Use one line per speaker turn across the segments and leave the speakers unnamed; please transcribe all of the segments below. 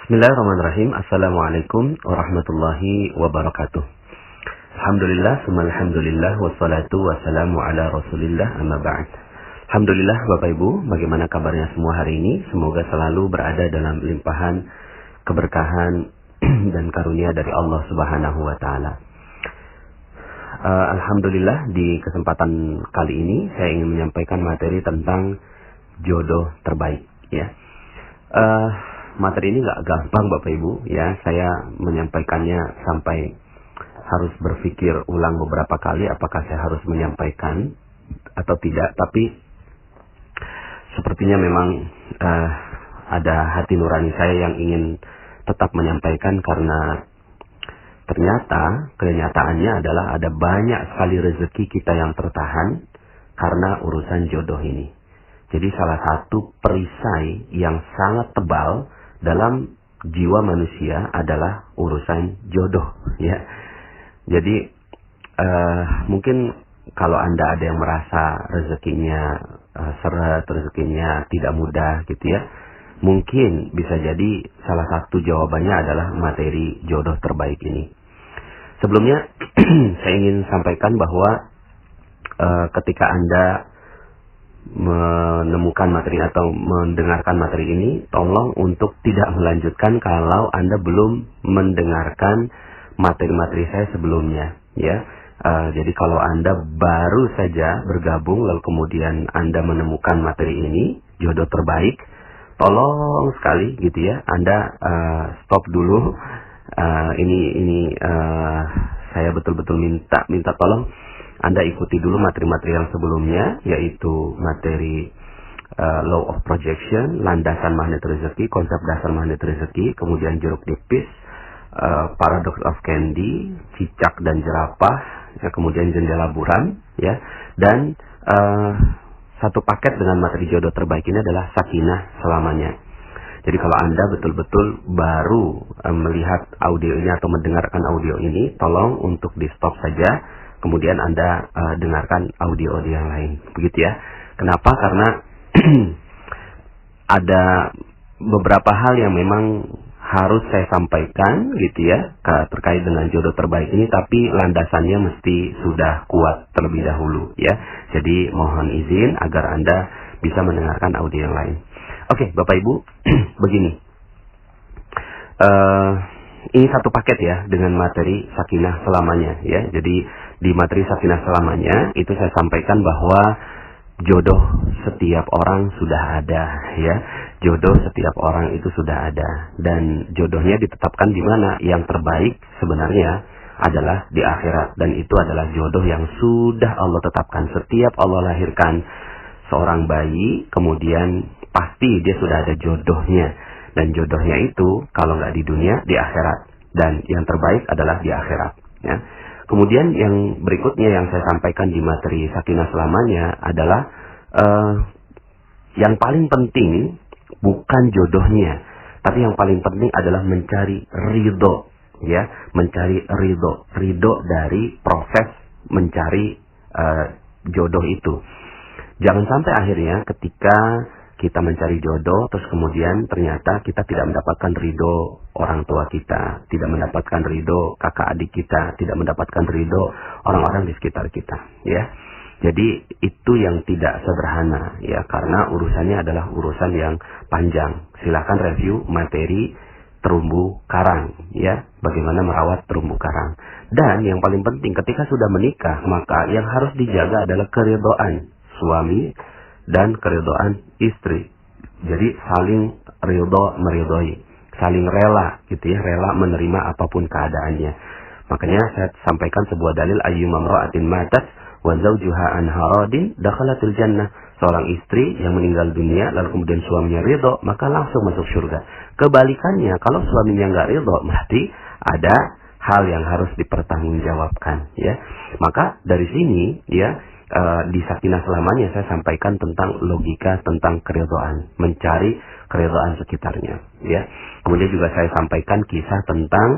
Bismillahirrahmanirrahim. Assalamualaikum warahmatullahi wabarakatuh. Alhamdulillah, alhamdulillah, wassalatu wassalamu ala rasulillah, amma ba'd. Alhamdulillah Bapak Ibu, bagaimana kabarnya semua hari ini? Semoga selalu berada dalam limpahan keberkahan dan karunia dari Allah Subhanahu wa taala. Alhamdulillah, di kesempatan kali ini saya ingin menyampaikan materi tentang jodoh terbaik, ya. Materi ini nggak gampang Bapak Ibu, ya. Saya menyampaikannya sampai harus berpikir ulang beberapa kali apakah saya harus menyampaikan atau tidak. Tapi sepertinya memang ada hati nurani saya yang ingin tetap menyampaikan, karena ternyata kenyataannya adalah ada banyak sekali rezeki kita yang tertahan karena urusan jodoh ini. Jadi salah satu perisai yang sangat tebal dalam jiwa manusia adalah urusan jodoh, ya. Jadi mungkin kalau Anda ada yang merasa rezekinya seret, rezekinya tidak mudah gitu ya, mungkin bisa jadi salah satu jawabannya adalah materi jodoh terbaik ini. Sebelumnya saya ingin sampaikan bahwa ketika Anda menemukan materi atau mendengarkan materi ini, tolong untuk tidak melanjutkan kalau Anda belum mendengarkan materi-materi saya sebelumnya, ya. Jadi kalau Anda baru saja bergabung lalu kemudian Anda menemukan materi ini, jodoh terbaik, tolong sekali gitu ya, Anda stop dulu. Ini saya betul-betul minta tolong Anda ikuti dulu materi-materi yang sebelumnya, yaitu materi Law of Projection, landasan magnet rezeki, konsep dasar magnet rezeki, kemudian jeruk nipis, Paradox of Candy, cicak dan jerapah, ya, kemudian jendela buram, ya, dan satu paket dengan materi jodoh terbaik ini adalah sakinah selamanya. Jadi kalau Anda betul-betul baru melihat audio ini atau mendengarkan audio ini, tolong untuk di stop saja, kemudian Anda dengarkan audio-audio yang lain, begitu ya. Kenapa? Karena ada beberapa hal yang memang harus saya sampaikan gitu ya, terkait dengan jodoh terbaik ini, tapi landasannya mesti sudah kuat terlebih dahulu ya. Jadi mohon izin agar Anda bisa mendengarkan audio yang lain. Oke, Bapak Ibu, begini. Ini satu paket ya dengan materi sakinah selamanya ya. Jadi di materi sakinah selamanya itu saya sampaikan bahwa jodoh setiap orang sudah ada ya. Jodoh setiap orang itu sudah ada, dan jodohnya ditetapkan di mana? Yang terbaik sebenarnya adalah di akhirat, dan itu adalah jodoh yang sudah Allah tetapkan. Setiap Allah lahirkan seorang bayi, kemudian pasti dia sudah ada jodohnya, dan jodohnya itu kalau nggak di dunia, di akhirat, dan yang terbaik adalah di akhirat ya. Kemudian yang berikutnya yang saya sampaikan di materi sakinah selamanya adalah yang paling penting bukan jodohnya, tapi yang paling penting adalah mencari ridho ya, mencari ridho dari proses mencari jodoh itu. Jangan sampai akhirnya ketika kita mencari jodoh, terus kemudian ternyata kita tidak mendapatkan ridho orang tua kita, tidak mendapatkan ridho kakak adik kita, tidak mendapatkan ridho orang-orang di sekitar kita, ya. Jadi itu yang tidak sederhana, ya, karena urusannya adalah urusan yang panjang. Silakan review materi terumbu karang, ya, bagaimana merawat terumbu karang. Dan yang paling penting ketika sudah menikah, maka yang harus dijaga adalah keridhaan suami dan keridhaan istri. Jadi saling ridho meridhoi, saling rela gitu ya, rela menerima apapun keadaannya. Makanya saya sampaikan sebuah dalil, ayyuma imra'atin matat wa zawjuha an haradin dakhalatil jannah. Seorang istri yang meninggal dunia lalu kemudian suaminya ridho, maka langsung masuk surga. Kebalikannya, kalau suaminya enggak ridho, berarti ada hal yang harus dipertanggungjawabkan ya. Maka dari sini ya, di sakinah selamanya saya sampaikan tentang logika tentang keridhaan, mencari keridhaan sekitarnya ya. Kemudian juga saya sampaikan kisah tentang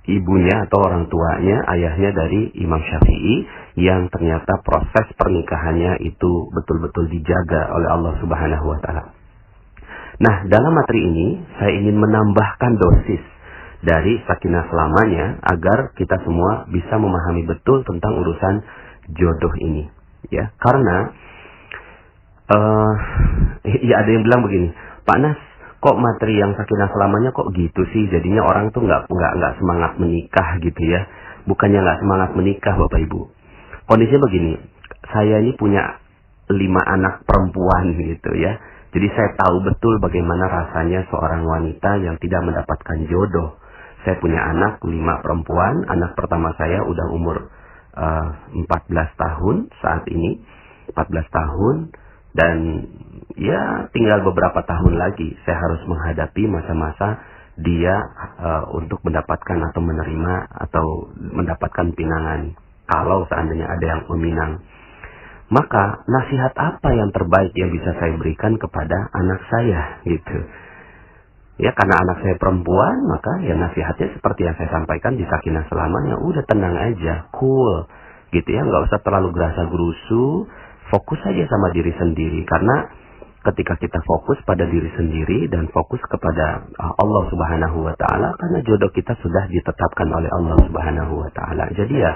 ibunya atau orang tuanya, ayahnya dari Imam Syafi'i, yang ternyata proses pernikahannya itu betul-betul dijaga oleh Allah Subhanahu wa taala. Nah, dalam materi ini saya ingin menambahkan dosis dari sakinah selamanya agar kita semua bisa memahami betul tentang urusan jodoh ini, ya. Karena ya ada yang bilang begini, Pak Nas, kok materi yang sakinah selamanya kok gitu sih? Jadinya orang tuh nggak semangat menikah gitu ya. Bukannya nggak semangat menikah, Bapak Ibu. Kondisinya begini, saya ini punya 5 anak perempuan gitu ya. Jadi saya tahu betul bagaimana rasanya seorang wanita yang tidak mendapatkan jodoh. Saya punya anak 5 perempuan. Anak pertama saya udah umur 14 tahun saat ini. 14 tahun. Dan ya tinggal beberapa tahun lagi saya harus menghadapi masa-masa dia untuk mendapatkan atau menerima atau mendapatkan pinangan. Kalau seandainya ada yang meminang. Maka nasihat apa yang terbaik yang bisa saya berikan kepada anak saya gitu. Ya karena anak saya perempuan, maka ya nasihatnya seperti yang saya sampaikan di sakinah selamanya, udah tenang aja, cool gitu ya, nggak usah terlalu gerasa gerusu, fokus aja sama diri sendiri. Karena ketika kita fokus pada diri sendiri dan fokus kepada Allah Subhanahu wa taala, karena jodoh kita sudah ditetapkan oleh Allah Subhanahu wa taala. Jadi ya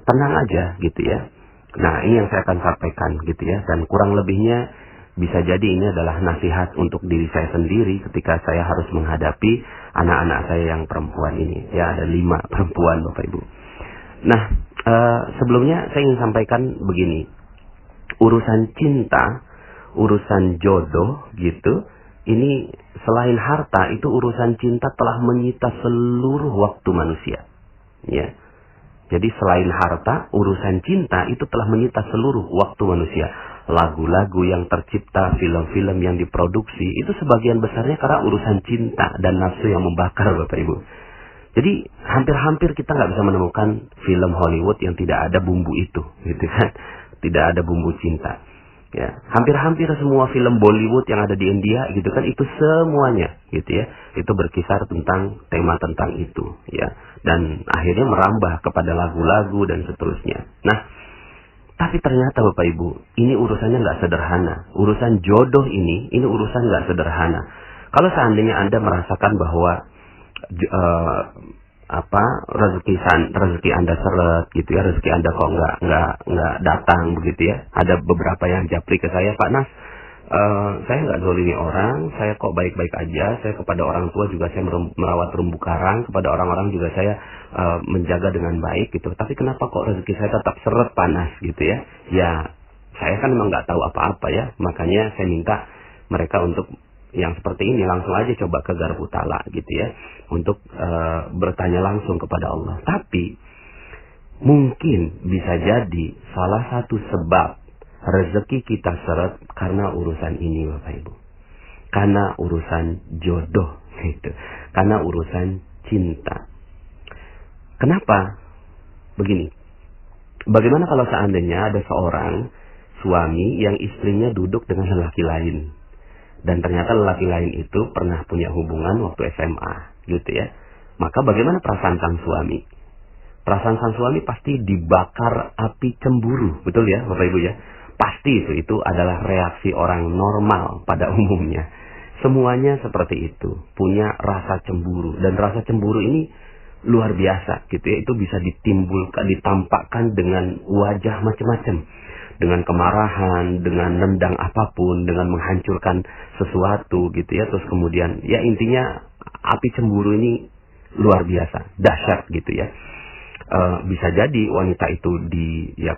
tenang aja gitu ya. Nah, ini yang saya akan sampaikan gitu ya. Dan kurang lebihnya bisa jadi ini adalah nasihat untuk diri saya sendiri ketika saya harus menghadapi anak-anak saya yang perempuan ini. Ya, ada 5 perempuan Bapak Ibu. Nah, sebelumnya saya ingin sampaikan begini. Urusan cinta, urusan jodoh gitu, ini selain harta, itu urusan cinta telah menyita seluruh waktu manusia. Ya. Jadi selain harta, urusan cinta itu telah menyita seluruh waktu manusia. Lagu-lagu yang tercipta, film-film yang diproduksi, itu sebagian besarnya karena urusan cinta dan nafsu yang membakar, Bapak Ibu. Jadi hampir-hampir kita nggak bisa menemukan film Hollywood yang tidak ada bumbu itu, gitu kan? Tidak ada bumbu cinta. Ya, hampir-hampir semua film Bollywood yang ada di India gitu kan, itu semuanya gitu ya, itu berkisar tentang tema tentang itu ya, dan akhirnya merambah kepada lagu-lagu dan seterusnya. Nah, tapi ternyata Bapak Ibu, ini urusannya nggak sederhana. Urusan jodoh ini urusan nggak sederhana. Kalau seandainya Anda merasakan bahwa rezeki Anda seret gitu ya, rezeki Anda kok nggak datang begitu ya. Ada beberapa yang japri ke saya, Pak Nas, saya nggak zolimi orang, saya kok baik-baik aja, saya kepada orang tua juga saya merawat terumbu karang, kepada orang-orang juga saya menjaga dengan baik gitu. Tapi kenapa kok rezeki saya tetap seret, panas gitu ya? Ya, saya kan memang nggak tahu apa-apa ya, makanya saya minta mereka untuk yang seperti ini langsung aja coba ke Garbu Tala gitu ya, untuk bertanya langsung kepada Allah. Tapi mungkin bisa jadi salah satu sebab rezeki kita seret karena urusan ini Bapak Ibu, karena urusan jodoh gitu, karena urusan cinta. Kenapa? Begini, bagaimana kalau seandainya ada seorang suami yang istrinya duduk dengan lelaki lain, dan ternyata lelaki lain itu pernah punya hubungan waktu SMA gitu ya. Maka bagaimana perasaan sang suami? Perasaan sang suami pasti dibakar api cemburu, betul ya Bapak Ibu ya? Pasti itu adalah reaksi orang normal pada umumnya. Semuanya seperti itu, punya rasa cemburu, dan rasa cemburu ini luar biasa gitu ya. Itu bisa ditimbulkan, ditampakkan dengan wajah macam-macam. Dengan kemarahan, dengan nendang apapun, dengan menghancurkan sesuatu gitu ya. Terus kemudian ya intinya api cemburu ini luar biasa, dahsyat gitu ya. Bisa jadi wanita itu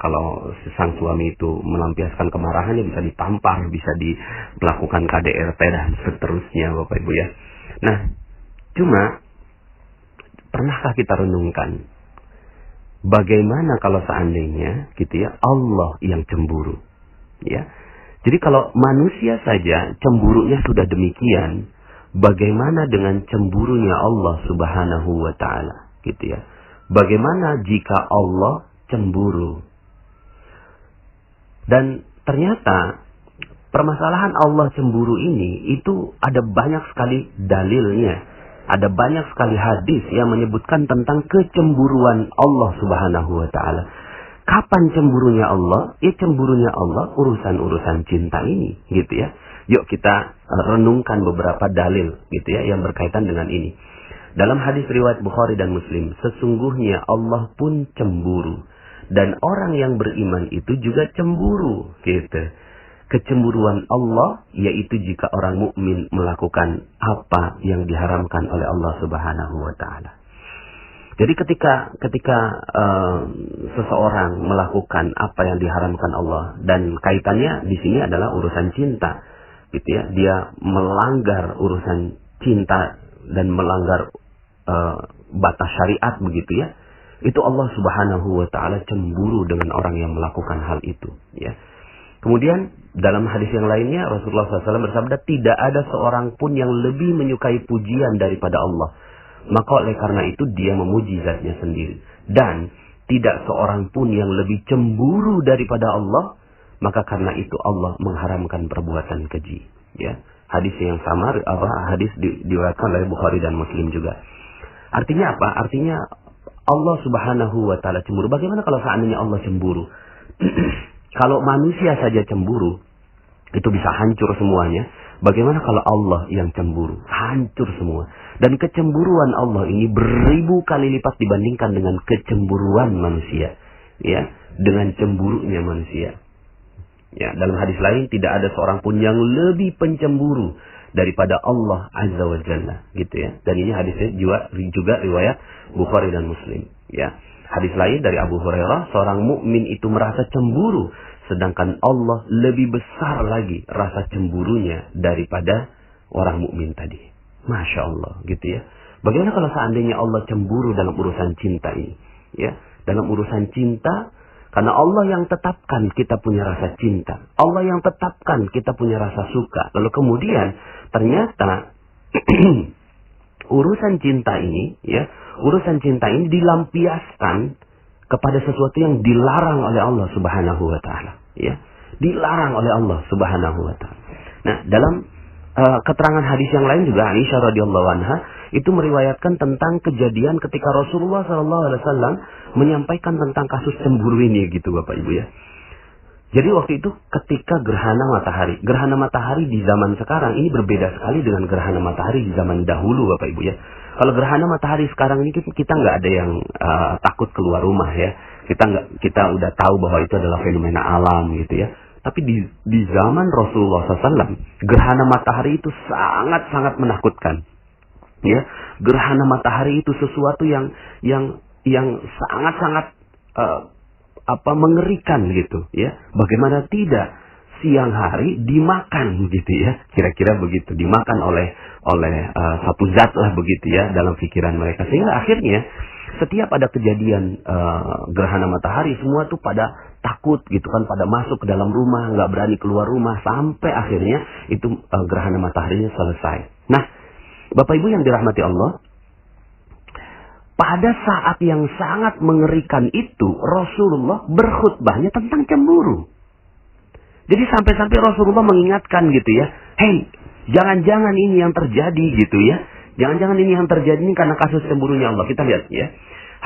kalau sang suami itu melampiaskan kemarahannya bisa ditampar, bisa melakukan KDRT dan seterusnya Bapak Ibu ya. Nah, cuma pernahkah kita renungkan bagaimana kalau seandainya gitu ya Allah yang cemburu ya. Jadi kalau manusia saja cemburunya sudah demikian, bagaimana dengan cemburunya Allah Subhanahu wa taala gitu ya. Bagaimana jika Allah cemburu? Dan ternyata permasalahan Allah cemburu ini itu ada banyak sekali dalilnya. Ada banyak sekali hadis yang menyebutkan tentang kecemburuan Allah Subhanahu wa taala. Kapan cemburunya Allah? Ya cemburunya Allah urusan-urusan cinta ini, gitu ya. Yuk kita renungkan beberapa dalil gitu ya yang berkaitan dengan ini. Dalam hadis riwayat Bukhari dan Muslim, sesungguhnya Allah pun cemburu dan orang yang beriman itu juga cemburu gitu. Kecemburuan Allah yaitu jika orang mukmin melakukan apa yang diharamkan oleh Allah Subhanahu wa taala. Jadi ketika seseorang melakukan apa yang diharamkan Allah, dan kaitannya di sini adalah urusan cinta, gitu ya, dia melanggar urusan cinta dan melanggar batas syariat begitu ya, itu Allah Subhanahu wa taala cemburu dengan orang yang melakukan hal itu, ya. Kemudian dalam hadis yang lainnya Rasulullah SAW bersabda, tidak ada seorang pun yang lebih menyukai pujian daripada Allah. Maka oleh karena itu dia memuji zatnya sendiri. Dan tidak seorang pun yang lebih cemburu daripada Allah. Maka karena itu Allah mengharamkan perbuatan keji. Ya, hadis yang sama, hadis diriwayatkan oleh Bukhari dan Muslim juga. Artinya apa? Artinya Allah Subhanahu wa taala cemburu. Bagaimana kalau seandainya Allah cemburu? Kalau manusia saja cemburu, itu bisa hancur semuanya. Bagaimana kalau Allah yang cemburu? Hancur semua. Dan kecemburuan Allah ini beribu kali lipat dibandingkan dengan kecemburuan manusia. Ya, dengan cemburunya manusia. Ya, dalam hadis lain tidak ada seorang pun yang lebih pencemburu daripada Allah Azza wa Jalla, gitu ya. Dan ini hadisnya juga riwayat Bukhari dan Muslim, ya. Hadis lain dari Abu Hurairah, seorang mukmin itu merasa cemburu, sedangkan Allah lebih besar lagi rasa cemburunya daripada orang mukmin tadi. Masya Allah, gitu ya. Bagaimana kalau seandainya Allah cemburu dalam urusan cinta ini? Ya, dalam urusan cinta, karena Allah yang tetapkan kita punya rasa cinta, Allah yang tetapkan kita punya rasa suka. Lalu kemudian ternyata urusan cinta ini, ya, urusan cinta ini dilampiaskan kepada sesuatu yang dilarang oleh Allah Subhanahu wa taala, ya. Dilarang oleh Allah Subhanahu wa taala. Nah, dalam keterangan hadis yang lain juga Aisyah radhiyallahu anha itu meriwayatkan tentang kejadian ketika Rasulullah SAW menyampaikan tentang kasus cemburu ini, gitu Bapak Ibu ya. Jadi waktu itu ketika gerhana matahari di zaman sekarang ini berbeda sekali dengan gerhana matahari di zaman dahulu Bapak Ibu ya. Kalau gerhana matahari sekarang ini kita nggak ada yang takut keluar rumah ya. Kita udah tahu bahwa itu adalah fenomena alam gitu ya. Tapi di zaman Rasulullah SAW, gerhana matahari itu sangat-sangat menakutkan. Ya, gerhana matahari itu sesuatu yang sangat-sangat mengerikan gitu ya. Bagaimana tidak, siang hari dimakan gitu ya, kira-kira begitu, dimakan oleh satu zat lah begitu ya dalam pikiran mereka, sehingga akhirnya setiap ada kejadian gerhana matahari semua tuh pada takut gitu kan, pada masuk ke dalam rumah, nggak berani keluar rumah, sampai akhirnya itu gerhana mataharinya selesai. Nah, Bapak Ibu yang dirahmati Allah, pada saat yang sangat mengerikan itu Rasulullah berkhutbahnya tentang cemburu. Jadi sampai-sampai Rasulullah mengingatkan gitu ya, hei, jangan-jangan ini yang terjadi gitu ya. Jangan-jangan ini yang terjadi ini karena kasus cemburunya Allah. Kita lihat ya.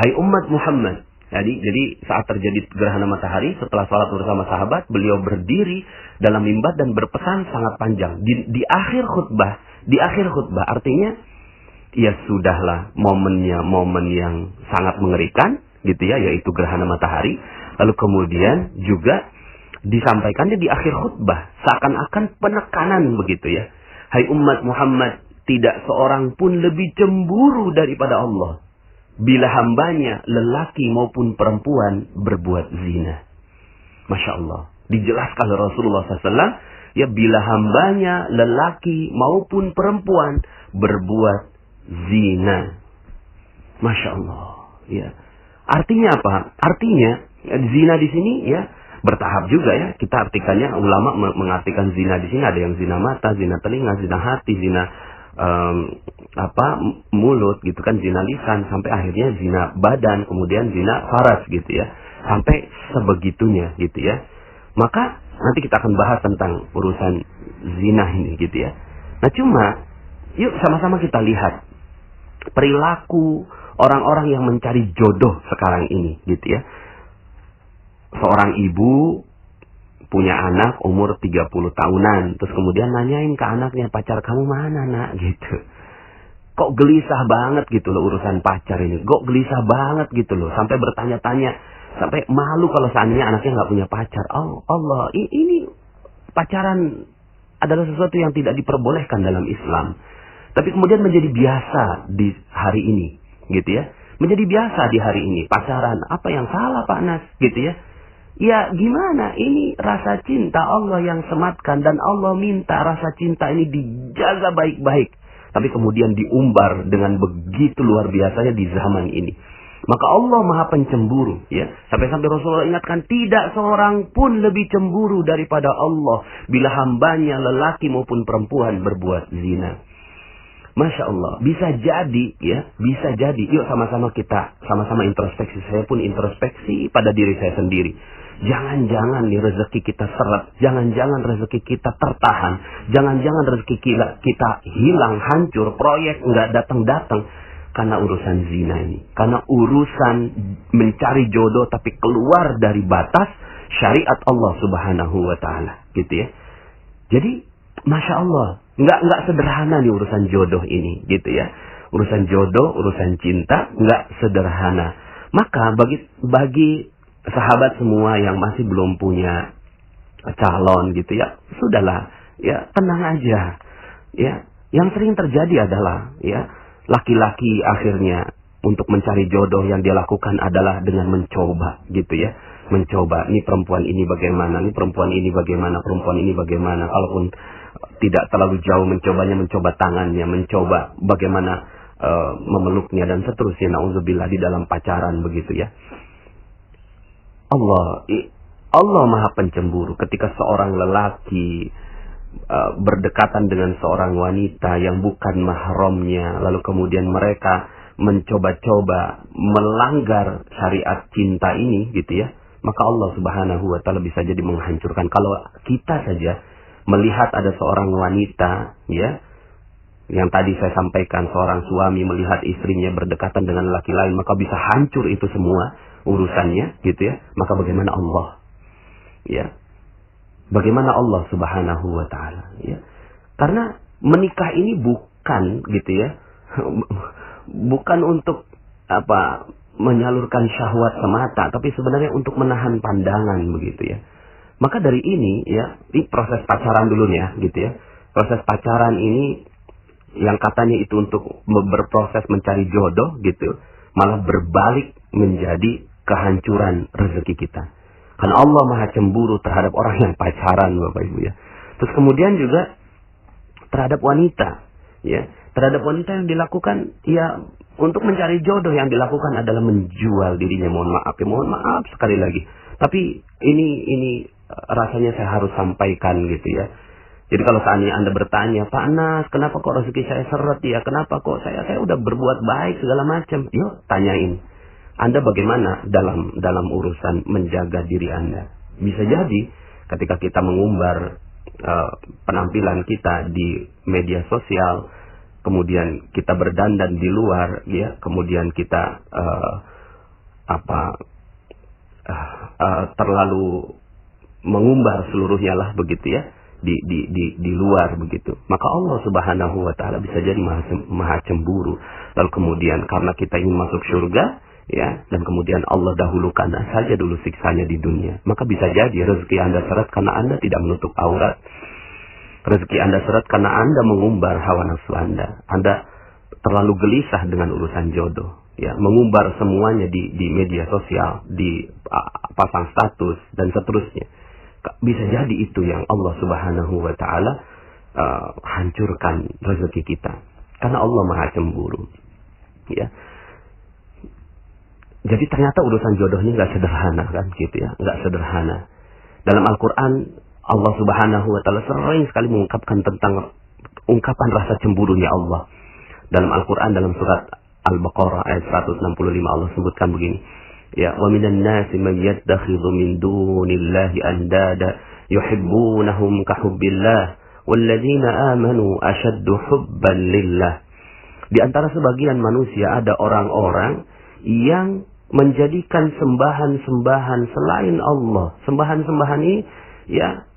Hai umat Muhammad. Jadi saat terjadi gerhana matahari, setelah salat bersama sahabat, beliau berdiri dalam mimbar dan berpesan sangat panjang. Di akhir khutbah artinya ya sudahlah, momen yang sangat mengerikan gitu ya, yaitu gerhana matahari. Lalu kemudian juga disampaikannya di akhir khutbah seakan-akan penekanan begitu ya. Hai umat Muhammad, tidak seorang pun lebih cemburu daripada Allah bila hambanya lelaki maupun perempuan berbuat zina. Masya Allah, dijelaskan oleh Rasulullah SAW ya, bila hambanya lelaki maupun perempuan berbuat zina. Masya Allah ya. Artinya apa? Artinya zina di sini ya bertahap juga ya. Kita artikannya, ulama mengartikan zina di sini ada yang zina mata, zina telinga, zina hati, zina mulut gitu kan, zina lisan, sampai akhirnya zina badan, kemudian zina faras gitu ya, sampai sebegitunya gitu ya. Maka nanti kita akan bahas tentang urusan zina ini gitu ya. Nah cuma yuk sama-sama kita lihat perilaku orang-orang yang mencari jodoh sekarang ini gitu ya. Seorang ibu punya anak umur 30 tahunan. Terus kemudian nanyain ke anaknya, pacar kamu mana nak? Gitu. Kok gelisah banget gitu loh urusan pacar ini. Kok gelisah banget gitu loh. Sampai bertanya-tanya. Sampai malu kalau seandainya anaknya nggak punya pacar. Oh Allah, ini pacaran adalah sesuatu yang tidak diperbolehkan dalam Islam. Tapi kemudian menjadi biasa di hari ini. Gitu ya. Menjadi biasa di hari ini. Pacaran. Apa yang salah Pak Nas? Gitu ya. Ya gimana? Ini rasa cinta Allah yang sematkan. Dan Allah minta rasa cinta ini dijaga baik-baik. Tapi kemudian diumbar dengan begitu luar biasanya di zaman ini. Maka Allah Maha Pencemburu. Ya. Sampai-sampai Rasulullah ingatkan, tidak seorang pun lebih cemburu daripada Allah bila hambanya lelaki maupun perempuan berbuat zina. Masya Allah. Bisa jadi, ya. Bisa jadi. Yuk sama-sama kita, sama-sama introspeksi. Saya pun introspeksi pada diri saya sendiri. Jangan-jangan nih rezeki kita seret. Jangan-jangan rezeki kita tertahan. Jangan-jangan rezeki kita hilang, hancur. Proyek nggak datang-datang. Karena urusan zina ini. Karena urusan mencari jodoh tapi keluar dari batas syariat Allah Subhanahu wa Ta'ala. Gitu ya. Jadi, Masya Allah. Nggak sederhana nih urusan jodoh ini. Gitu ya. Urusan jodoh, urusan cinta. Nggak sederhana. Maka bagi sahabat semua yang masih belum punya calon gitu ya, sudahlah, ya tenang aja. Ya, yang sering terjadi adalah ya laki-laki akhirnya untuk mencari jodoh yang dia lakukan adalah dengan mencoba gitu ya. Mencoba, ini perempuan ini bagaimana, ini perempuan ini bagaimana, perempuan ini bagaimana. Kalaupun tidak terlalu jauh mencobanya, mencoba tangannya, mencoba bagaimana memeluknya dan seterusnya. Nauzubillah di dalam pacaran begitu ya. Allah Maha Pencemburu ketika seorang lelaki berdekatan dengan seorang wanita yang bukan mahramnya, lalu kemudian mereka mencoba-coba melanggar syariat cinta ini gitu ya, maka Allah Subhanahu wa Ta'ala bisa jadi menghancurkan. Kalau kita saja melihat ada seorang wanita ya, yang tadi saya sampaikan, seorang suami melihat istrinya berdekatan dengan laki lain, maka bisa hancur itu semua urusannya gitu ya. Maka bagaimana Allah? Ya. Bagaimana Allah Subhanahu wa Ta'ala ya? Karena menikah ini bukan gitu ya. Bukan untuk menyalurkan syahwat semata, tapi sebenarnya untuk menahan pandangan begitu ya. Maka dari ini ya, di proses pacaran dulu ya gitu ya. Proses pacaran ini yang katanya itu untuk berproses mencari jodoh gitu, malah berbalik menjadi kehancuran rezeki kita. Karena Allah Maha Cemburu terhadap orang yang pacaran, Bapak Ibu ya. Terus kemudian juga terhadap wanita, ya. Terhadap wanita yang dilakukan, ya, untuk mencari jodoh yang dilakukan adalah menjual dirinya. Mohon maaf sekali lagi. Tapi ini rasanya saya harus sampaikan gitu ya. Jadi kalau seandainya Anda bertanya, Pak Nas, kenapa kok rezeki saya seret ya? Kenapa kok saya udah berbuat baik segala macam? Yuk, tanyain. Anda bagaimana dalam urusan menjaga diri Anda? Bisa jadi ketika kita mengumbar penampilan kita di media sosial, kemudian kita berdandan di luar, ya, kemudian kita terlalu mengumbar seluruhnya lah begitu ya, di luar begitu. Maka Allah Subhanahu wa Ta'ala bisa jadi maha cemburu. Lalu kemudian karena kita ingin masuk surga, ya, dan kemudian Allah dahulukan saja dulu siksanya di dunia, maka bisa jadi rezeki Anda seret karena Anda tidak menutup aurat. Rezeki Anda seret karena Anda mengumbar hawa nafsu Anda. Anda terlalu gelisah dengan urusan jodoh, ya, mengumbar semuanya di media sosial, di pasang status dan seterusnya. Bisa jadi itu yang Allah Subhanahu wa Ta'ala hancurkan rezeki kita. Karena Allah Maha Cemburu. Ya. Jadi ternyata urusan jodohnya nggak sederhana kan gitu ya, nggak sederhana. Dalam Al-Quran Allah Subhanahu wa Ta'ala sering sekali mengungkapkan tentang ungkapan rasa cemburunya Allah. Dalam Al-Quran dalam surat Al-Baqarah ayat 165 Allah sebutkan begini. Ya, wa minan nasi man yattakhidhu min dunillahi andada yuhibbunahum ka hubbillah walladzina amanu ashaddu hubban lillah. Di antara sebagian manusia ada orang-orang yang menjadikan sembahan-sembahan selain Allah. Sembahan-sembahan ini ya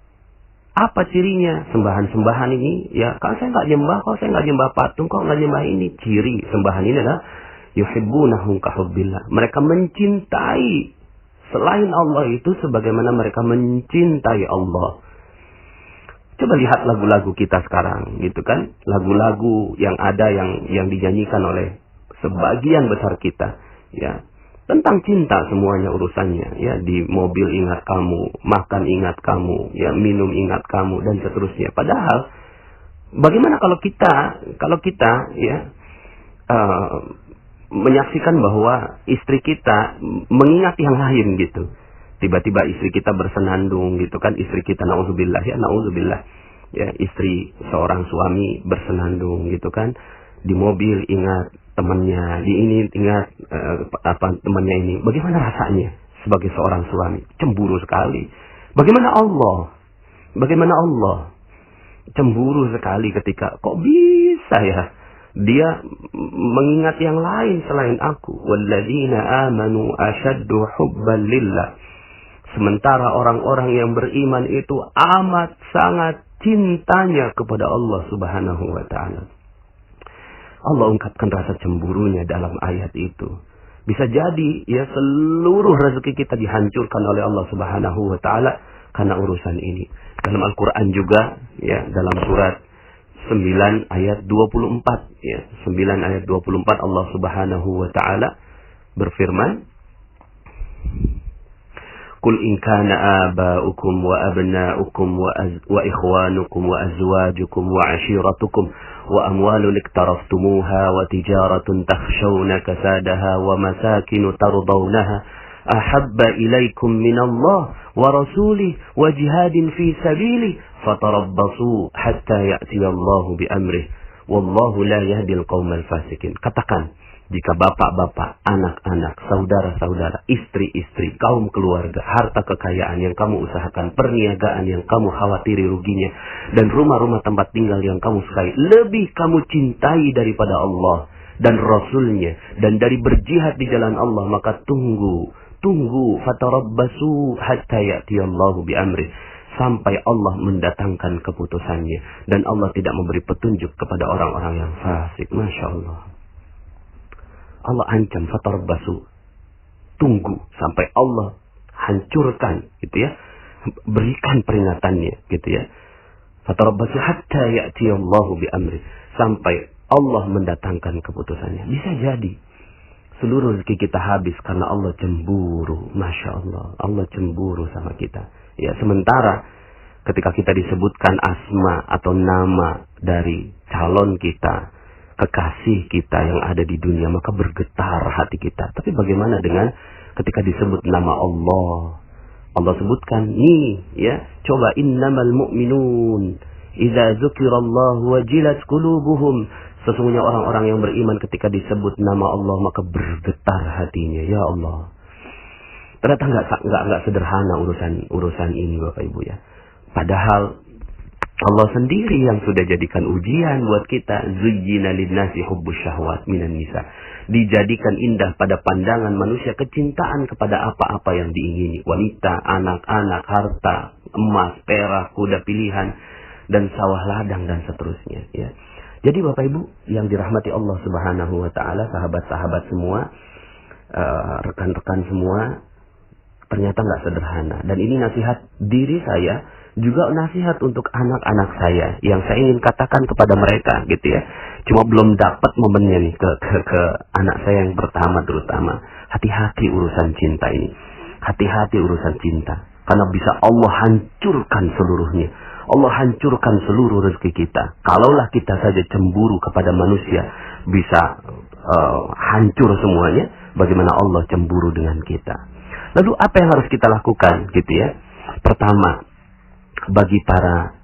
apa cirinya sembahan-sembahan ini? Ya, kalau saya nggak nyembah, kalau saya nggak nyembah patung, kalau nggak nyembah ini. Ciri sembahan ini adalah yuhibbunahum kahubbillah. Mereka mencintai selain Allah itu sebagaimana mereka mencintai Allah. Coba lihat lagu-lagu kita sekarang, gitu kan? Lagu-lagu yang ada yang dinyanyikan oleh sebagian besar kita, ya. Tentang cinta semuanya urusannya, ya. Di mobil ingat kamu, makan ingat kamu, ya, minum ingat kamu, dan seterusnya. Padahal bagaimana kalau kita ya menyaksikan bahwa istri kita mengingat yang lain gitu. Tiba-tiba istri kita bersenandung gitu kan, istri kita naudzubillah ya, istri seorang suami bersenandung gitu kan, di mobil ingat temannya, di ini ingat temannya ini. Bagaimana rasanya sebagai seorang suami? Cemburu sekali. Bagaimana Allah cemburu sekali ketika kok bisa ya dia mengingat yang lain selain aku. Walladzina amanu asyaddu hubban lillah. Sementara orang-orang yang beriman itu amat sangat cintanya kepada Allah Subhanahu wa taala. Allah ungkapkan rasa cemburunya dalam ayat itu. Bisa jadi ya seluruh rezeki kita dihancurkan oleh Allah Subhanahu wa taala karena urusan ini. Dalam Al-Qur'an juga ya, dalam surat 9 ayat 24 ya, 9 ayat 24 Allah Subhanahu wa taala berfirman, Qul in kana aba'ukum wa abna'ukum wa ikhwanukum wa azwajukum wa ashiratukum wa amwalun iktaraftumuha wa tijaratun takhshawna kasadaha wa masakinu tardawnaha ahabba ilaikum minallah wa rasulih wa jihadin fi sabilih fatarabbasu hatta ya'tiyallahu bi amrih wallahu la yahdil qaumal fasikin. Katakan, jika bapak-bapak, anak-anak, saudara-saudara, istri-istri, kaum keluarga, harta kekayaan yang kamu usahakan, perniagaan yang kamu khawatiri ruginya, dan rumah-rumah tempat tinggal yang kamu sukai, lebih kamu cintai daripada Allah dan Rasulnya, dan dari berjihad di jalan Allah, maka tunggu, fatarabbasu hatta ya'tiyallahu bi amrih, sampai Allah mendatangkan keputusannya, dan Allah tidak memberi petunjuk kepada orang-orang yang fasik. Masya Allah. Allah ancam fatarabbasu, tunggu sampai Allah hancurkan gitu ya, berikan peringatannya gitu ya. Fatarabbasu hatta ya'tiyallahu bi amri, sampai Allah mendatangkan keputusannya. Bisa jadi seluruh rezeki kita habis karena Allah cemburu. Masya Allah, Allah cemburu sama kita ya. Sementara ketika kita disebutkan asma atau nama dari calon kita, kekasih kita yang ada di dunia, maka bergetar hati kita. Tapi bagaimana dengan ketika disebut nama Allah? Allah sebutkan nih ya, coba innamal mu'minun idza dzukirallahu wajilat qulubuhum. Sesungguhnya orang-orang yang beriman ketika disebut nama Allah maka bergetar hatinya. Ya Allah. Ternyata enggak sederhana urusan ini Bapak Ibu ya. Padahal Allah sendiri yang sudah jadikan ujian buat kita. Zuyyina linnasi hubbus syahwat minan nisa. Dijadikan indah pada pandangan manusia kecintaan kepada apa-apa yang diingini. Wanita, anak-anak, harta, emas, perak, kuda pilihan, dan sawah ladang, dan seterusnya. Ya. Jadi Bapak Ibu yang dirahmati Allah Subhanahu wa taala, sahabat-sahabat semua, rekan-rekan semua, ternyata nggak sederhana. Dan ini nasihat diri saya, juga nasihat untuk anak-anak saya yang saya ingin katakan kepada mereka gitu ya. Cuma belum dapat momennya nih ke anak saya yang pertama terutama. Hati-hati urusan cinta ini. Hati-hati urusan cinta. Karena bisa Allah hancurkan seluruhnya. Allah hancurkan seluruh rezeki kita. Kalaulah kita saja cemburu kepada manusia bisa hancur semuanya, bagaimana Allah cemburu dengan kita. Lalu apa yang harus kita lakukan gitu ya? Pertama, bagi para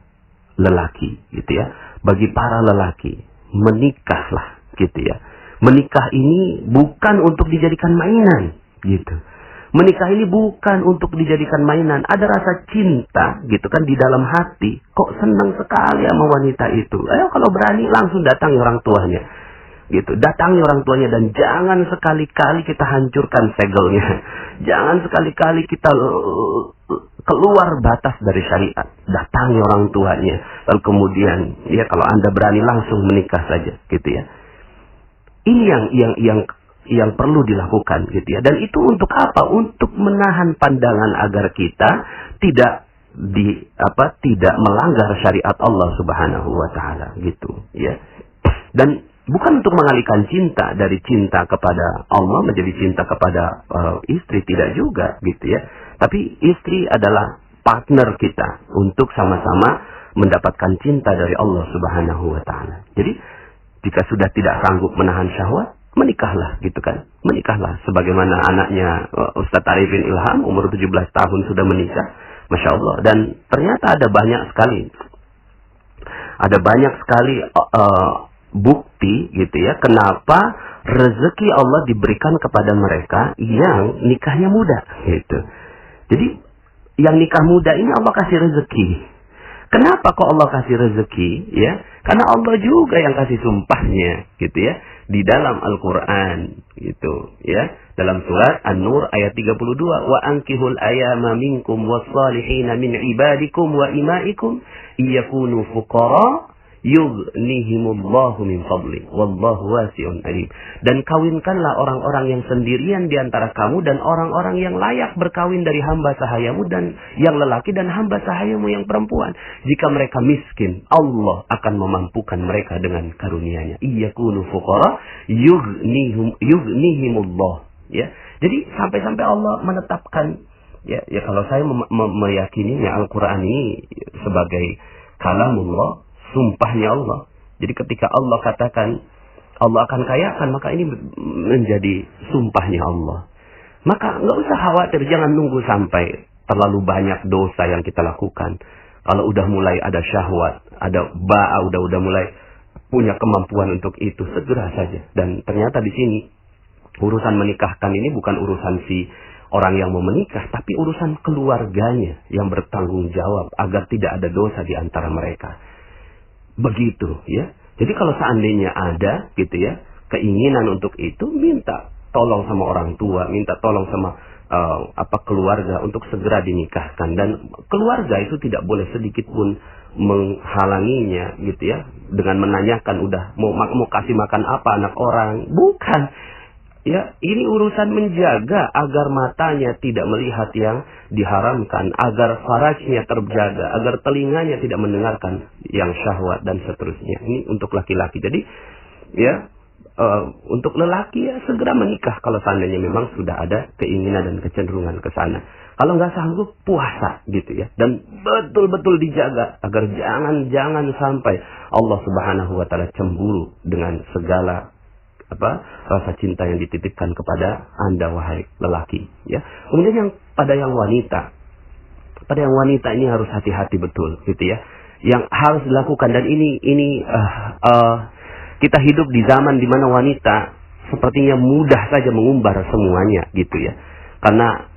lelaki gitu ya, bagi para lelaki menikahlah gitu ya. Menikah ini bukan untuk dijadikan mainan gitu. Menikah ini bukan untuk dijadikan mainan. Ada rasa cinta gitu kan di dalam hati. Kok senang sekali sama wanita itu. Ayo kalau berani langsung datangi orang tuanya. gitu. Datangi orang tuanya dan jangan sekali-kali kita hancurkan segelnya. Jangan sekali-kali kita keluar batas dari syariat. Datangi orang tuanya. Lalu kemudian ya kalau Anda berani langsung menikah saja gitu ya. Ini yang perlu dilakukan gitu ya. Dan itu untuk apa? Untuk menahan pandangan agar kita tidak tidak melanggar syariat Allah Subhanahu wa taala gitu ya. Dan bukan untuk mengalihkan cinta dari cinta kepada Allah menjadi cinta kepada istri, tidak juga gitu ya. Tapi istri adalah partner kita untuk sama-sama mendapatkan cinta dari Allah Subhanahu wa taala. Jadi jika sudah tidak sanggup menahan syahwat, menikahlah gitu kan. Menikahlah sebagaimana anaknya Ustadz Arifin Ilham umur 17 tahun sudah menikah. Masya Allah. Dan ternyata ada banyak sekali bukti gitu ya, kenapa rezeki Allah diberikan kepada mereka yang nikahnya muda gitu. Jadi yang nikah muda ini Allah kasih rezeki. Kenapa kok Allah kasih rezeki ya? Karena Allah juga yang kasih sumpahnya gitu ya di dalam Al-Qur'an gitu ya. Dalam surat An-Nur ayat 32, wa ankihul ayama minkum was-salihina min ibadikum wa imaikum iyakunu fuqara yughnihimullahu min fadli wallahu wasi'un alim. Dan kawinkanlah orang-orang yang sendirian di antara kamu dan orang-orang yang layak berkawin dari hamba sahayamu dan yang lelaki dan hamba sahayamu yang perempuan. Jika mereka miskin, Allah akan memampukan mereka dengan karunia-Nya. Iyakunu fuqara yughnihimullah. Ya. Jadi sampai-sampai Allah menetapkan ya kalau saya meyakini Al-Qur'an ini sebagai kalamullah, sumpahnya Allah. Jadi ketika Allah katakan Allah akan kayakan, maka ini menjadi sumpahnya Allah. Maka nggak usah khawatir, jangan nunggu sampai terlalu banyak dosa yang kita lakukan. Kalau udah mulai ada syahwat, ada udah mulai punya kemampuan untuk itu, segera saja. Dan ternyata di sini urusan menikahkan ini bukan urusan si orang yang mau menikah, tapi urusan keluarganya yang bertanggung jawab agar tidak ada dosa di antara mereka. Begitu ya. Jadi kalau seandainya ada gitu ya keinginan untuk itu, minta tolong sama orang tua, minta tolong sama keluarga untuk segera dinikahkan. Dan keluarga itu tidak boleh sedikit pun menghalanginya gitu ya dengan menanyakan udah mau kasih makan apa anak orang. Bukan. Ya, ini urusan menjaga agar matanya tidak melihat yang diharamkan, agar farajnya terjaga, agar telinganya tidak mendengarkan yang syahwat dan seterusnya. Ini untuk laki-laki. Jadi, ya, untuk lelaki ya segera menikah kalau seandainya memang sudah ada keinginan dan kecenderungan ke sana. Kalau nggak sanggup, puasa gitu ya. Dan betul-betul dijaga agar jangan sampai Allah Subhanahu wa taala cemburu dengan segala rasa cinta yang dititipkan kepada Anda wahai lelaki ya. Kemudian pada yang wanita ini harus hati-hati betul gitu ya. Yang harus dilakukan, dan ini kita hidup di zaman di mana wanita sepertinya mudah saja mengumbar semuanya gitu ya. Karena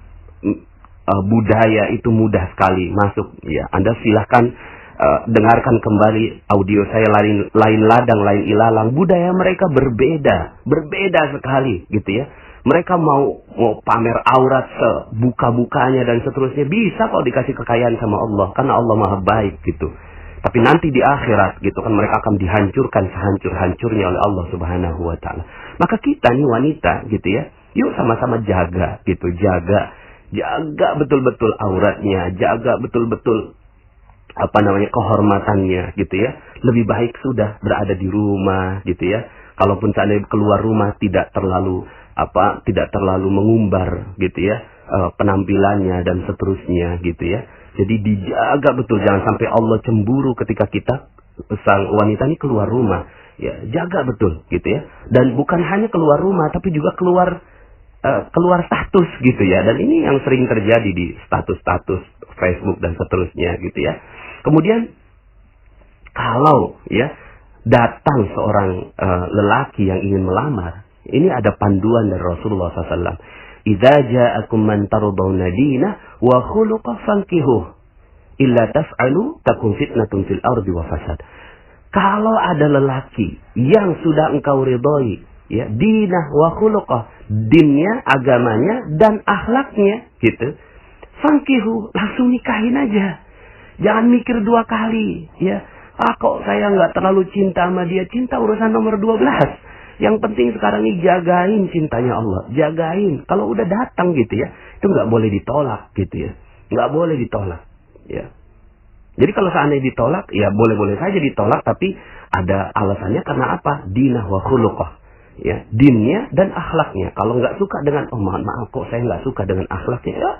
budaya itu mudah sekali masuk ya. Anda silahkan dengarkan kembali audio saya lain ladang lain ilalang. Budaya mereka berbeda sekali gitu ya. Mereka mau pamer aurat sebuka-bukanya dan seterusnya, bisa kok dikasih kekayaan sama Allah karena Allah Maha baik gitu. Tapi nanti di akhirat gitu kan mereka akan dihancurkan sehancur-hancurnya oleh Allah Subhanahu wa taala. Maka kita nih wanita gitu ya, yuk sama-sama jaga gitu, jaga betul-betul auratnya, jaga betul-betul kehormatannya gitu ya. Lebih baik sudah berada di rumah gitu ya. Kalaupun seandainya keluar rumah tidak terlalu mengumbar gitu ya penampilannya dan seterusnya gitu ya. Jadi dijaga betul, jangan sampai Allah cemburu ketika kita sang wanita ini keluar rumah. Ya, jaga betul gitu ya. Dan bukan hanya keluar rumah tapi juga keluar status gitu ya. Dan ini yang sering terjadi di status-status Facebook dan seterusnya gitu ya. Kemudian kalau ya datang seorang lelaki yang ingin melamar, ini ada panduan dari Rasulullah SAW. Idza ja'akum man tardawna dinah wa khuluqa fankihuh illa taf'alu takun fitnatun fil ardi wa fasad. Kalau ada lelaki yang sudah engkau ridhoi, ya, dinah wa khuluqah, dinnya, agamanya, dan akhlaknya, gitu. Fankihu, langsung nikahin aja. Jangan mikir dua kali, ya. Kok saya nggak terlalu cinta sama dia, cinta urusan nomor 12. Yang penting sekarang ini jagain cintanya Allah, jagain. Kalau udah datang gitu ya, itu nggak boleh ditolak gitu ya, nggak boleh ditolak, ya. Jadi kalau seandainya ditolak, ya boleh-boleh saja ditolak, tapi ada alasannya karena apa? Dinah wa khuluqah. Ya, dinnya dan akhlaknya. Kalau nggak suka dengan, oh mohon maaf kok saya nggak suka dengan akhlaknya, ya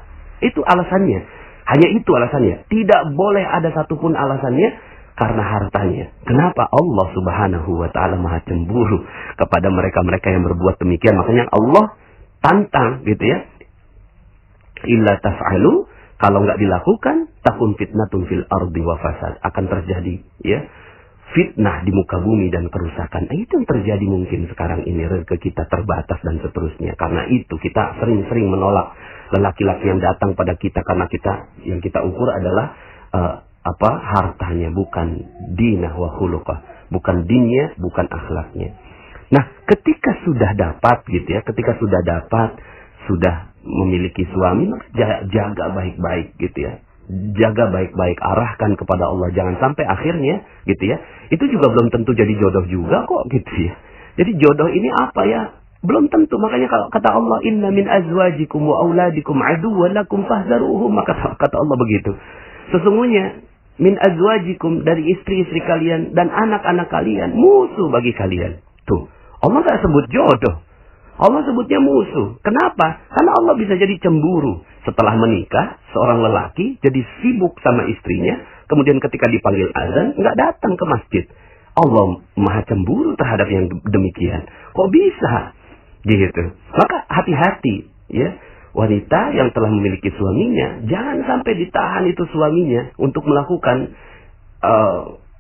itu alasannya. Hanya itu alasannya. Tidak boleh ada satupun alasannya karena hartanya. Kenapa? Allah Subhanahu wa Ta'ala Maha cemburu kepada mereka-mereka yang berbuat demikian. Makanya Allah tantang gitu ya. Illa taf'alu, kalau nggak dilakukan, takun fitnatun fil ardi wa fasad, akan terjadi ya fitnah di muka bumi dan kerusakan. Itu yang terjadi mungkin sekarang ini, rezeki kita terbatas dan seterusnya. Karena itu kita sering-sering menolak lelaki-laki yang datang pada kita, karena kita yang kita ukur adalah hartanya, bukan dinah wa khuluqah, bukan dinnya, bukan akhlaknya. Nah, ketika sudah dapat gitu ya, sudah memiliki suami, jaga baik-baik gitu ya. Jaga baik-baik, arahkan kepada Allah. Jangan sampai akhirnya gitu ya, itu juga belum tentu jadi jodoh juga kok gitu ya. Jadi jodoh ini apa ya? Belum tentu. Makanya kalau kata Allah, inna min azwajikum wa auladikum aduwwan lakum fahdharuhum, maka kata Allah begitu. Sesungguhnya min azwajikum, dari istri-istri kalian dan anak-anak kalian, musuh bagi kalian. Tuh, Allah nggak sebut jodoh, Allah sebutnya musuh. Kenapa? Karena Allah bisa jadi cemburu. Setelah menikah, seorang lelaki jadi sibuk sama istrinya, kemudian ketika dipanggil azan, nggak datang ke masjid. Allah Maha cemburu terhadap yang demikian. Kok bisa? Gitu. Maka hati-hati ya. Wanita yang telah memiliki suaminya, jangan sampai ditahan itu suaminya untuk melakukan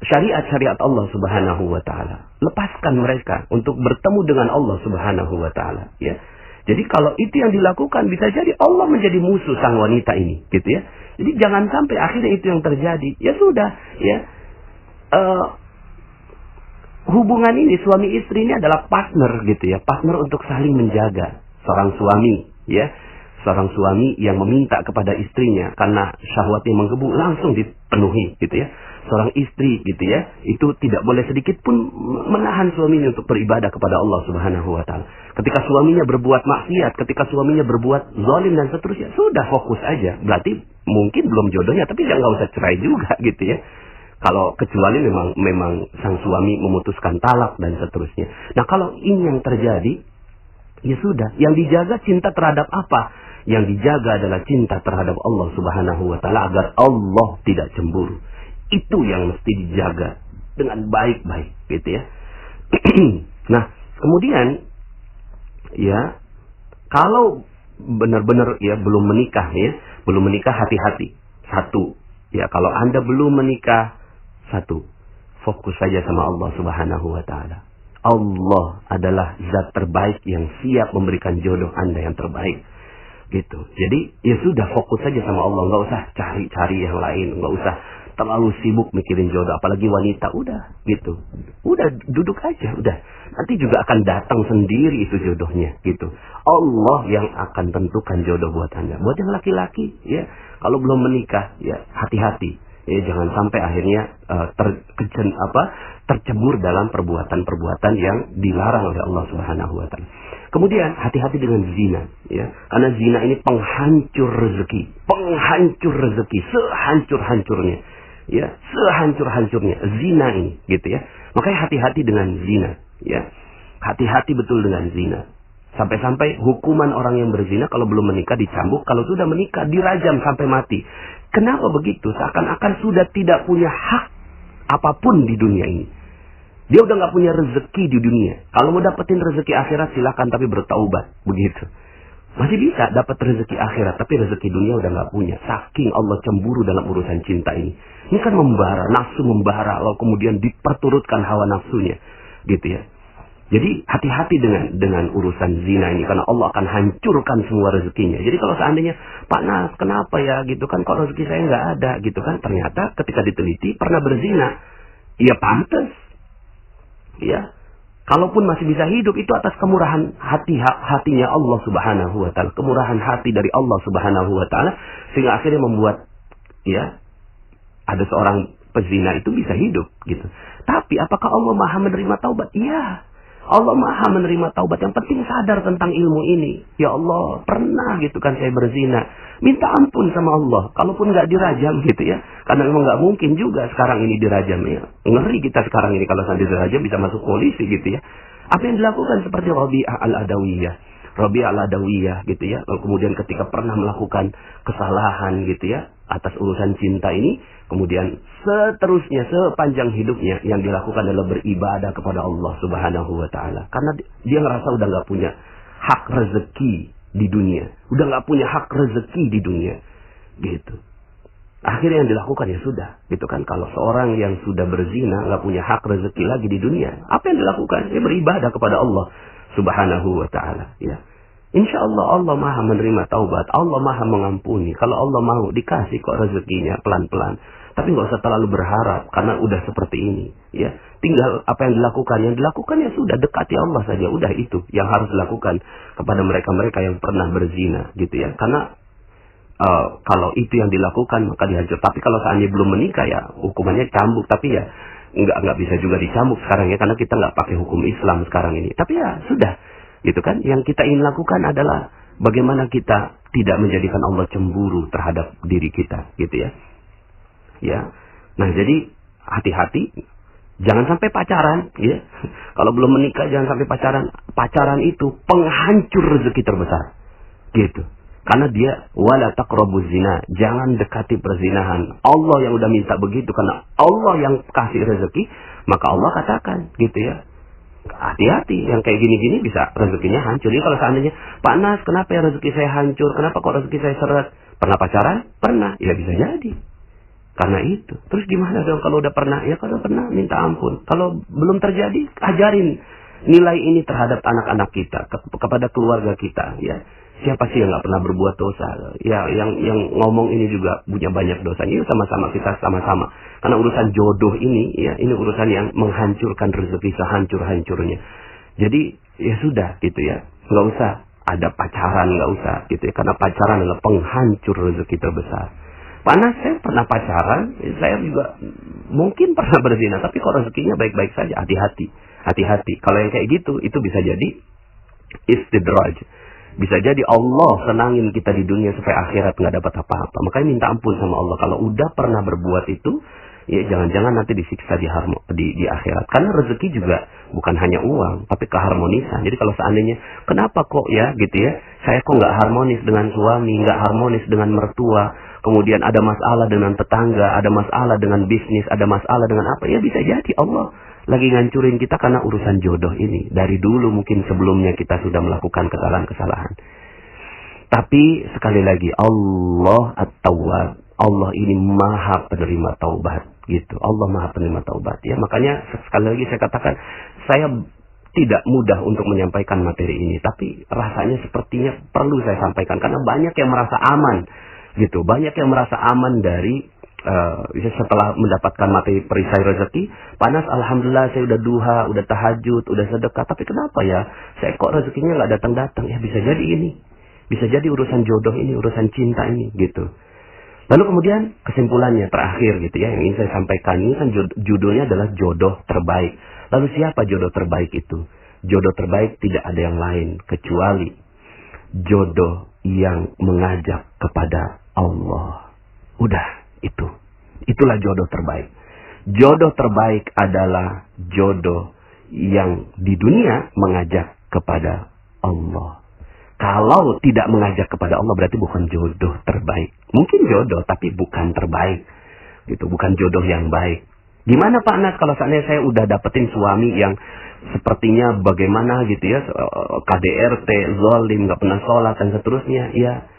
syariat-syariat Allah Subhanahu wa Ta'ala. Lepaskan mereka untuk bertemu dengan Allah Subhanahu wa Ta'ala ya. Jadi kalau itu yang dilakukan, bisa jadi Allah menjadi musuh sang wanita ini gitu ya. Jadi jangan sampai akhirnya itu yang terjadi. Ya sudah ya, hubungan ini suami istri ini adalah partner gitu ya, partner untuk saling menjaga. Seorang suami ya, seorang suami yang meminta kepada istrinya karena syahwatnya menggebu, langsung dipenuhi gitu ya. Seorang istri gitu ya, itu tidak boleh sedikit pun menahan suaminya untuk beribadah kepada Allah Subhanahu wa Ta'ala. Ketika suaminya berbuat maksiat, ketika suaminya berbuat zalim dan seterusnya, sudah fokus aja. Berarti mungkin belum jodohnya, tapi nggak usah cerai juga gitu ya. Kalau kecuali memang sang suami memutuskan talak dan seterusnya. Nah, kalau ini yang terjadi, ya sudah, yang dijaga cinta terhadap apa? Yang dijaga adalah cinta terhadap Allah Subhanahu wa Ta'ala, agar Allah tidak cemburu. Itu yang mesti dijaga dengan baik-baik gitu ya. Nah, kemudian ya, kalau benar-benar ya belum menikah ya, hati-hati. Satu, ya kalau Anda belum menikah, satu, fokus saja sama Allah Subhanahu wa Ta'ala. Allah adalah zat terbaik yang siap memberikan jodoh Anda yang terbaik. Gitu. Jadi ya sudah, fokus saja sama Allah, nggak usah cari-cari yang lain, nggak usah terlalu sibuk mikirin jodoh, apalagi wanita. Udah gitu, udah duduk aja, udah nanti juga akan datang sendiri itu jodohnya gitu. Allah yang akan tentukan jodoh buat Anda. Buat yang laki-laki ya, kalau belum menikah ya hati-hati ya, jangan sampai akhirnya tercebur dalam perbuatan-perbuatan yang dilarang oleh Allah Subhanahu wa Ta'ala. Kemudian hati-hati dengan zina ya, karena zina ini penghancur rezeki sehancur-hancurnya ya, sehancur-hancurnya zina ini gitu ya. Makanya hati-hati dengan zina ya, hati-hati betul dengan zina. Sampai-sampai hukuman orang yang berzina kalau belum menikah dicambuk, kalau sudah menikah dirajam sampai mati. Kenapa begitu? Seakan-akan sudah tidak punya hak apapun di dunia ini. Dia udah nggak punya rezeki di dunia. Kalau mau dapetin rezeki akhirat silakan, tapi bertaubat begitu. Masih bisa dapat rezeki akhirat, tapi rezeki dunia udah nggak punya. Saking Allah cemburu dalam urusan cinta ini. Ini kan membara, nafsu membara, lalu kemudian diperturutkan hawa nafsunya, gitu ya. Jadi hati-hati dengan urusan zina ini, karena Allah akan hancurkan semua rezekinya. Jadi kalau seandainya, Pak Nas, kenapa ya gitu kan, kok rezeki saya nggak ada gitu kan? Ternyata ketika diteliti pernah berzina. Ya pantas, ya. Kalaupun masih bisa hidup, itu atas kemurahan hatinya Allah Subhanahu wa taala, kemurahan hati dari Allah Subhanahu wa taala, sehingga akhirnya membuat ya ada seorang pezina itu bisa hidup gitu. Tapi apakah Allah Maha menerima taubat? Iya. Allah Maha menerima taubat. Yang penting sadar tentang ilmu ini. Ya Allah, pernah gitu kan saya berzina. Minta ampun sama Allah. Kalaupun nggak dirajam gitu ya. Karena memang nggak mungkin juga sekarang ini dirajam ya. Ngeri kita sekarang ini kalau sampai dirajam bisa masuk polisi gitu ya. Apa yang dilakukan seperti Rabi'ah al-Adawiyah. Rabi'ah al-Adawiyah gitu ya. Lalu kemudian ketika pernah melakukan kesalahan gitu ya atas urusan cinta ini, kemudian seterusnya sepanjang hidupnya yang dilakukan adalah beribadah kepada Allah Subhanahu wa taala. Karena dia ngerasa udah nggak punya hak rezeki di dunia, udah nggak punya hak rezeki di dunia, gitu. Akhirnya yang dilakukan ya sudah, gitu kan. Kalau seorang yang sudah berzina nggak punya hak rezeki lagi di dunia, apa yang dilakukan? Dia beribadah kepada Allah Subhanahu wa taala, ya. Insya Allah Allah Maha menerima taubat, Allah Maha mengampuni. Kalau Allah mau dikasih kok rezekinya pelan-pelan. Tapi nggak usah terlalu berharap karena udah seperti ini, ya. Tinggal apa yang dilakukan, ya sudah, dekati Allah saja. Udah itu yang harus dilakukan kepada mereka-mereka yang pernah berzina, gitu ya. Karena kalau itu yang dilakukan maka dihajar. Tapi kalau seandainya belum menikah ya hukumannya cambuk. Tapi ya nggak bisa juga dicambuk sekarang ya, karena kita nggak pakai hukum Islam sekarang ini. Tapi ya sudah. Gitu kan, yang kita ingin lakukan adalah bagaimana kita tidak menjadikan Allah cemburu terhadap diri kita, gitu ya. Ya. Nah, jadi hati-hati, jangan sampai pacaran, ya. Kalau belum menikah jangan sampai pacaran. Pacaran itu penghancur rezeki terbesar. Gitu. Karena dia wala taqrabuz zina, jangan dekati perzinahan. Allah yang udah minta begitu, karena Allah yang kasih rezeki, maka Allah katakan, gitu ya. Hati-hati, yang kayak gini-gini bisa rezekinya hancur. Jadi kalau seandainya, Pak Nas, kenapa ya rezeki saya hancur? Kenapa kok rezeki saya seret? Pernah pacaran? Pernah. Ya bisa jadi. Karena itu. Terus gimana dong kalau udah pernah? Ya kalau pernah, minta ampun. Kalau belum terjadi, ajarin nilai ini terhadap anak-anak kita, kepada keluarga kita. Ya, siapa sih yang nggak pernah berbuat dosa? Ya, yang ngomong ini juga punya banyak dosanya. Yuk sama-sama kita sama-sama. Karena urusan jodoh ini, ya, ini urusan yang menghancurkan rezeki sehancur-hancurnya. Jadi ya sudah gitu ya, nggak usah ada pacaran, nggak usah gitu ya. Karena pacaran adalah penghancur rezeki terbesar. Karena saya pernah pacaran, saya juga mungkin pernah berzina, tapi kok rezekinya baik-baik saja. Hati-hati, hati-hati. Kalau yang kayak gitu, itu bisa jadi istidraj. Bisa jadi Allah senangin kita di dunia supaya akhirat nggak dapat apa-apa. Makanya minta ampun sama Allah. Kalau udah pernah berbuat itu, ya jangan-jangan nanti disiksa di akhirat. Karena rezeki juga bukan hanya uang, tapi keharmonisan. Jadi kalau seandainya, kenapa kok ya gitu ya, saya kok nggak harmonis dengan suami, nggak harmonis dengan mertua, kemudian ada masalah dengan tetangga, ada masalah dengan bisnis, ada masalah dengan apa, ya bisa jadi Allah lagi ngancurin kita karena urusan jodoh ini. Dari dulu mungkin sebelumnya kita sudah melakukan kesalahan-kesalahan. Tapi sekali lagi, Allah At-Tawwab, Allah ini Maha penerima taubat, gitu. Allah Maha penerima taubat, ya. Makanya sekali lagi saya katakan, saya tidak mudah untuk menyampaikan materi ini, tapi rasanya sepertinya perlu saya sampaikan karena banyak yang merasa aman, gitu. Banyak yang merasa aman dari setelah mendapatkan materi perisai rezeki. Panas, alhamdulillah saya udah duha, udah tahajud, udah sedekah, tapi kenapa ya saya kok rezekinya nggak datang-datang? Ya bisa jadi ini, bisa jadi urusan jodoh ini, urusan cinta ini, gitu. Lalu kemudian kesimpulannya terakhir gitu ya, yang ingin saya sampaikan ini kan judulnya adalah jodoh terbaik. Lalu siapa jodoh terbaik itu? Jodoh terbaik tidak ada yang lain kecuali jodoh yang mengajak kepada Allah. Udah, itulah jodoh terbaik. Jodoh terbaik adalah jodoh yang di dunia mengajak kepada Allah. Kalau tidak mengajak kepada Allah berarti bukan jodoh terbaik. Mungkin jodoh tapi bukan terbaik. Gitu, bukan jodoh yang baik. Gimana Pak Nas kalau seandainya saya udah dapetin suami yang sepertinya bagaimana gitu ya, KDRT, zalim, nggak pernah sholat dan seterusnya. Ya,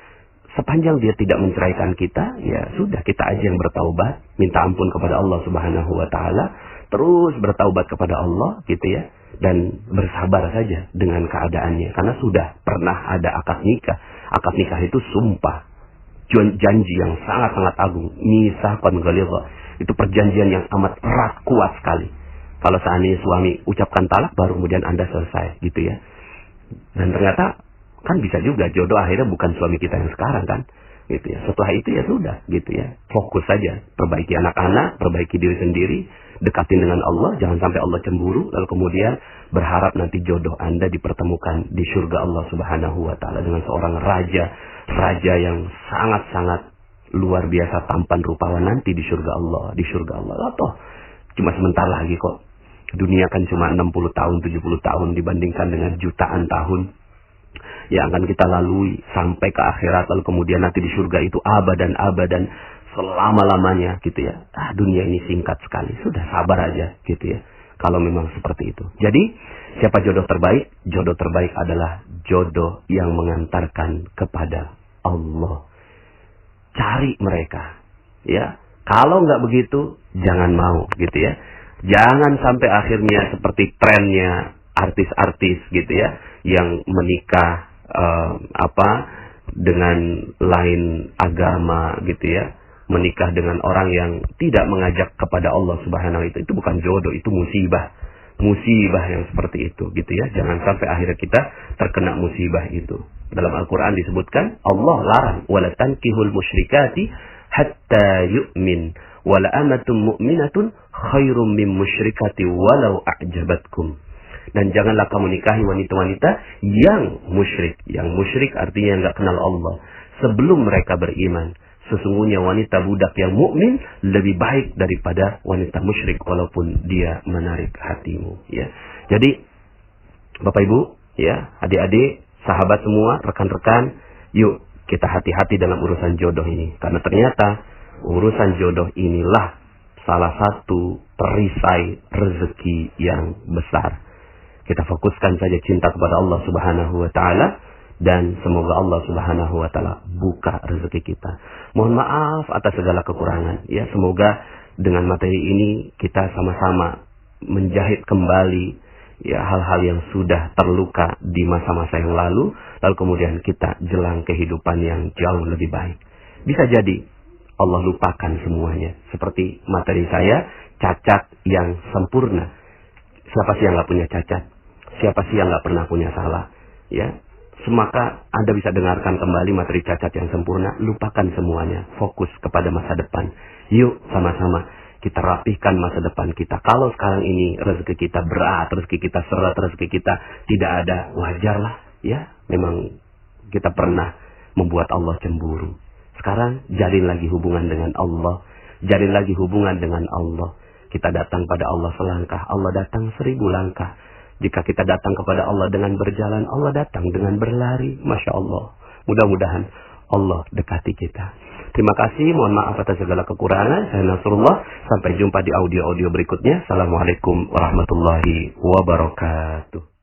sepanjang dia tidak menceraikan kita, ya sudah, kita aja yang bertaubat, minta ampun kepada Allah Subhanahu wa taala, terus bertaubat kepada Allah gitu ya. Dan bersabar saja dengan keadaannya. Karena sudah pernah ada akad nikah. Akad nikah itu sumpah. Janji yang sangat-sangat agung. Mitsaqan ghalidha. Itu perjanjian yang amat erat, kuat sekali. Kalau seandainya suami ucapkan talak, baru kemudian Anda selesai, gitu ya. Dan ternyata kan bisa juga jodoh akhirnya bukan suami kita yang sekarang kan, gitu ya. Setelah itu ya sudah, gitu ya. Fokus saja, perbaiki anak-anak, perbaiki diri sendiri, dekatin dengan Allah, jangan sampai Allah cemburu, lalu kemudian berharap nanti jodoh Anda dipertemukan di surga Allah Subhanahu wa taala dengan seorang raja yang sangat-sangat luar biasa tampan rupawan nanti di surga Allah, Toh cuma sebentar lagi kok. Dunia kan cuma 60 tahun, 70 tahun dibandingkan dengan jutaan tahun yang akan kita lalui sampai ke akhirat, lalu kemudian nanti di surga itu abadan selama-lamanya, gitu ya. Dunia ini singkat sekali, sudah sabar aja, gitu ya. Kalau memang seperti itu. Jadi, siapa jodoh terbaik? Jodoh terbaik adalah jodoh yang mengantarkan kepada Allah. Cari mereka, ya. Kalau nggak begitu, jangan mau, gitu ya. Jangan sampai akhirnya seperti trennya artis-artis, gitu ya, yang menikah dengan lain agama, gitu ya. Menikah dengan orang yang tidak mengajak kepada Allah Subhanahu wa taala. Itu bukan jodoh, itu musibah yang seperti itu, gitu ya. Jangan sampai akhirnya kita terkena musibah itu. Dalam Al-Quran disebutkan, Allah larang, wala tankihul musyrikati hatta yu'min, wala amatun mu'minatun khairum min musyrikati walau a'jabatkum. Dan janganlah kamu nikahi wanita-wanita yang musyrik. Yang musyrik artinya yang gak kenal Allah, sebelum mereka beriman. Sesungguhnya wanita budak yang mukmin lebih baik daripada wanita musyrik walaupun dia menarik hatimu, ya. Jadi Bapak Ibu, ya, adik-adik, sahabat semua, rekan-rekan, yuk kita hati-hati dalam urusan jodoh ini. Karena ternyata urusan jodoh inilah salah satu perisai rezeki yang besar. Kita fokuskan saja cinta kepada Allah Subhanahu wa taala, dan semoga Allah Subhanahu wa taala buka rezeki kita. Mohon maaf atas segala kekurangan, ya. Semoga dengan materi ini kita sama-sama menjahit kembali, ya, hal-hal yang sudah terluka di masa-masa yang lalu kemudian kita jelang kehidupan yang jauh lebih baik. Bisa jadi Allah lupakan semuanya. Seperti materi saya, cacat yang sempurna. Siapa sih yang gak punya cacat? Siapa sih yang gak pernah punya salah? Ya, semaka Anda bisa dengarkan kembali materi cacat yang sempurna. Lupakan semuanya, fokus kepada masa depan. Yuk sama-sama kita rapihkan masa depan kita. Kalau sekarang ini rezeki kita berat, rezeki kita seret, rezeki kita tidak ada, wajarlah, ya. Memang kita pernah membuat Allah cemburu. Sekarang jalin lagi hubungan dengan Allah, jalin lagi hubungan dengan Allah. Kita datang pada Allah selangkah, Allah datang 1000 langkah. Jika kita datang kepada Allah dengan berjalan, Allah datang dengan berlari. Masya Allah. Mudah-mudahan Allah dekati kita. Terima kasih. Mohon maaf atas segala kekurangan. Saya Nasrullah. Sampai jumpa di audio-audio berikutnya. Assalamualaikum warahmatullahi wabarakatuh.